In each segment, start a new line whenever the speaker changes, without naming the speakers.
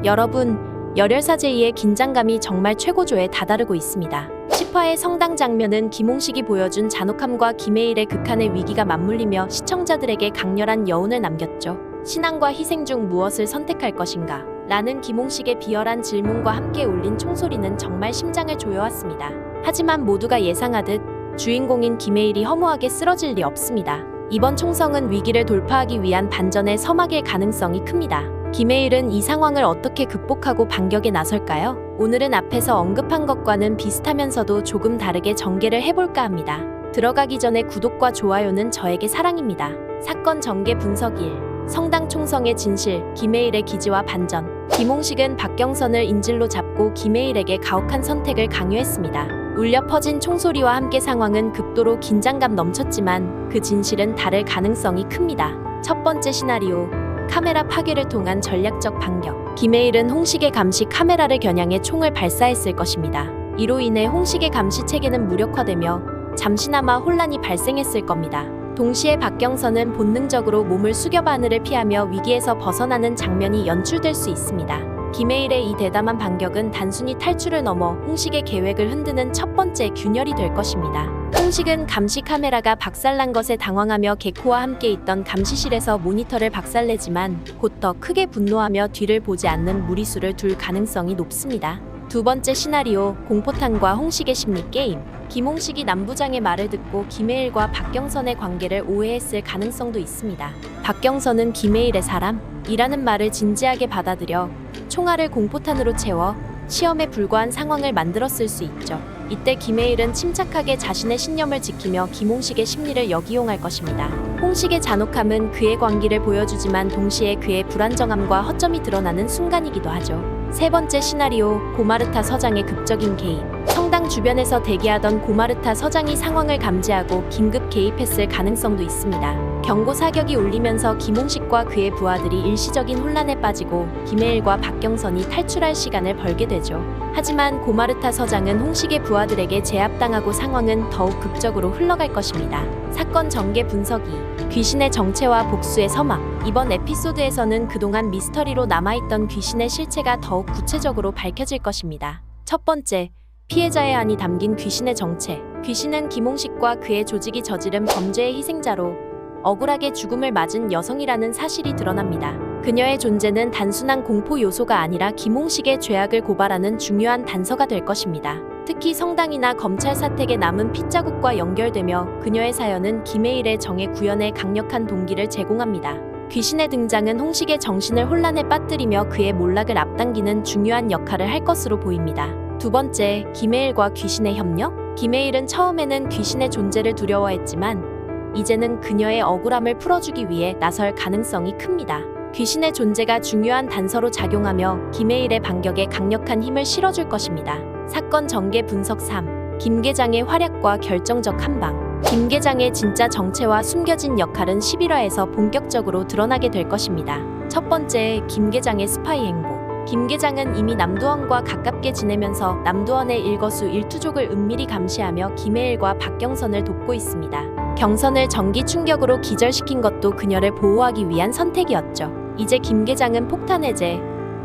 여러분, 열혈사 제2의 긴장감이 정말 최고조에 다다르고 있습니다. 10화의 성당 장면은 김홍식이 보여준 잔혹함과 김해일의 극한의 위기가 맞물리며 시청자들에게 강렬한 여운을 남겼죠. 신앙과 희생 중 무엇을 선택할 것인가? 라는 김홍식의 비열한 질문과 함께 울린 총소리는 정말 심장을 조여왔습니다. 하지만 모두가 예상하듯 주인공인 김해일이 허무하게 쓰러질 리 없습니다. 이번 총성은 위기를 돌파하기 위한 반전의 서막일 가능성이 큽니다. 김해일은 이 상황을 어떻게 극복하고 반격에 나설까요? 오늘은 앞에서 언급한 것과는 비슷하면서도 조금 다르게 전개를 해볼까 합니다. 들어가기 전에 구독과 좋아요는 저에게 사랑입니다. 사건 전개 분석 1. 성당 총성의 진실, 김해일의 기지와 반전. 김홍식은 박경선을 인질로 잡고 김해일에게 가혹한 선택을 강요했습니다. 울려 퍼진 총소리와 함께 상황은 극도로 긴장감 넘쳤지만 그 진실은 다를 가능성이 큽니다. 첫 번째 시나리오, 카메라 파괴를 통한 전략적 반격. 김해일은 홍식의 감시 카메라를 겨냥해 총을 발사했을 것입니다. 이로 인해 홍식의 감시 체계는 무력화되며 잠시나마 혼란이 발생했을 겁니다. 동시에 박경선은 본능적으로 몸을 숙여 바늘을 피하며 위기에서 벗어나는 장면이 연출될 수 있습니다. 김해일의 이 대담한 반격은 단순히 탈출을 넘어 홍식의 계획을 흔드는 첫 번째 균열이 될 것입니다. 홍식은 감시 카메라가 박살난 것에 당황하며 개코와 함께 있던 감시실에서 모니터를 박살내지만 곧 더 크게 분노하며 뒤를 보지 않는 무리수를 둘 가능성이 높습니다. 두 번째 시나리오, 공포탄과 홍식의 심리 게임. 김홍식이 남부장의 말을 듣고 김해일과 박경선의 관계를 오해했을 가능성도 있습니다. 박경선은 김해일의 사람이라는 말을 진지하게 받아들여 총알을 공포탄으로 채워 시험에 불과한 상황을 만들었을 수 있죠. 이때 김해일은 침착하게 자신의 신념을 지키며 김홍식의 심리를 역이용할 것입니다. 홍식의 잔혹함은 그의 광기를 보여주지만 동시에 그의 불안정함과 허점이 드러나는 순간이기도 하죠. 세 번째 시나리오, 고마르타 서장의 극적인 개입. 성당 주변에서 대기하던 고마르타 서장이 상황을 감지하고 긴급 개입했을 가능성도 있습니다. 경고 사격이 울리면서 김홍식과 그의 부하들이 일시적인 혼란에 빠지고 김해일과 박경선이 탈출할 시간을 벌게 되죠. 하지만 고마르타 서장은 홍식의 부하들에게 제압당하고 상황은 더욱 극적으로 흘러갈 것입니다. 사건 전개 분석 2. 귀신의 정체와 복수의 서막. 이번 에피소드에서는 그동안 미스터리로 남아있던 귀신의 실체가 더욱 구체적으로 밝혀질 것입니다. 첫 번째, 피해자의 안이 담긴 귀신의 정체. 귀신은 김홍식과 그의 조직이 저지른 범죄의 희생자로 억울하게 죽음을 맞은 여성이라는 사실이 드러납니다. 그녀의 존재는 단순한 공포 요소가 아니라 김홍식의 죄악을 고발하는 중요한 단서가 될 것입니다. 특히 성당이나 검찰 사택에 남은 핏자국과 연결되며 그녀의 사연은 김해일의 정의 구현에 강력한 동기를 제공합니다. 귀신의 등장은 홍식의 정신을 혼란에 빠뜨리며 그의 몰락을 앞당기는 중요한 역할을 할 것으로 보입니다. 두 번째, 김해일과 귀신의 협력? 김해일은 처음에는 귀신의 존재를 두려워했지만 이제는 그녀의 억울함을 풀어주기 위해 나설 가능성이 큽니다. 귀신의 존재가 중요한 단서로 작용하며 김해일의 반격에 강력한 힘을 실어줄 것입니다. 사건 전개 분석 3. 김 계장의 활약과 결정적 한방. 김 계장의 진짜 정체와 숨겨진 역할은 11화에서 본격적으로 드러나게 될 것입니다. 첫 번째, 김 계장의 스파이 행보. 김 계장은 이미 남도원과 가깝게 지내면서 남도원의 일거수일투족을 은밀히 감시하며 김해일과 박경선을 돕고 있습니다. 경선을 전기 충격으로 기절시킨 것도 그녀를 보호하기 위한 선택이었죠. 이제 김 계장은 폭탄 해제,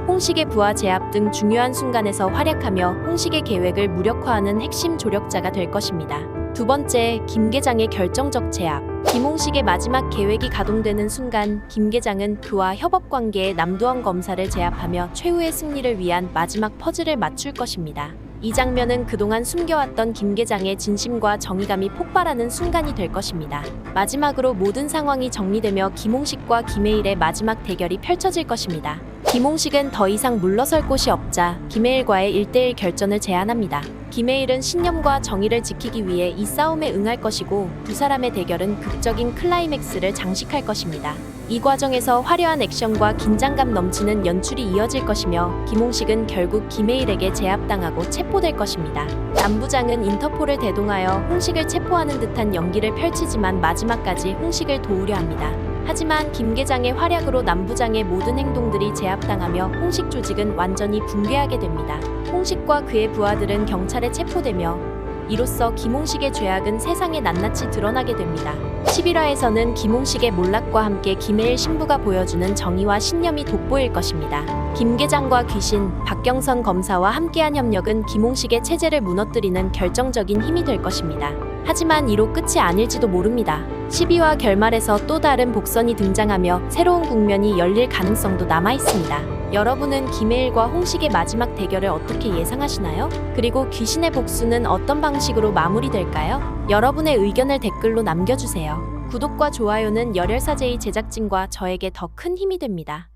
홍식의 부하 제압 등 중요한 순간에서 활약하며 홍식의 계획을 무력화하는 핵심 조력자가 될 것입니다. 두 번째, 김 계장의 결정적 제압. 김홍식의 마지막 계획이 가동되는 순간 김 계장은 그와 협업관계의 남도원 검사를 제압하며 최후의 승리를 위한 마지막 퍼즐을 맞출 것입니다. 이 장면은 그동안 숨겨왔던 김 계장의 진심과 정의감이 폭발하는 순간이 될 것입니다. 마지막으로 모든 상황이 정리되며 김홍식과 김해일의 마지막 대결이 펼쳐질 것입니다. 김홍식은 더 이상 물러설 곳이 없자 김해일과의 1대1 결전을 제안합니다. 김해일은 신념과 정의를 지키기 위해 이 싸움에 응할 것이고 두 사람의 대결은 극적인 클라이맥스를 장식할 것입니다. 이 과정에서 화려한 액션과 긴장감 넘치는 연출이 이어질 것이며 김홍식은 결국 김해일에게 제압당하고 체포될 것입니다. 남부장은 인터폴을 대동하여 홍식을 체포하는 듯한 연기를 펼치지만 마지막까지 홍식을 도우려 합니다. 하지만 김 계장의 활약으로 남부장의 모든 행동들이 제압당하며 홍식 조직은 완전히 붕괴하게 됩니다. 홍식과 그의 부하들은 경찰에 체포되며 이로써 김홍식의 죄악은 세상에 낱낱이 드러나게 됩니다. 11화에서는 김홍식의 몰락과 함께 김해일 신부가 보여주는 정의와 신념이 돋보일 것입니다. 김 계장과 귀신, 박경선 검사와 함께한 협력은 김홍식의 체제를 무너뜨리는 결정적인 힘이 될 것입니다. 하지만 이로 끝이 아닐지도 모릅니다. 12화 결말에서 또 다른 복선이 등장하며 새로운 국면이 열릴 가능성도 남아있습니다. 여러분은 김해일과 홍식의 마지막 대결을 어떻게 예상하시나요? 그리고 귀신의 복수는 어떤 방식으로 마무리될까요? 여러분의 의견을 댓글로 남겨주세요. 구독과 좋아요는 열혈사제의 제작진과 저에게 더 큰 힘이 됩니다.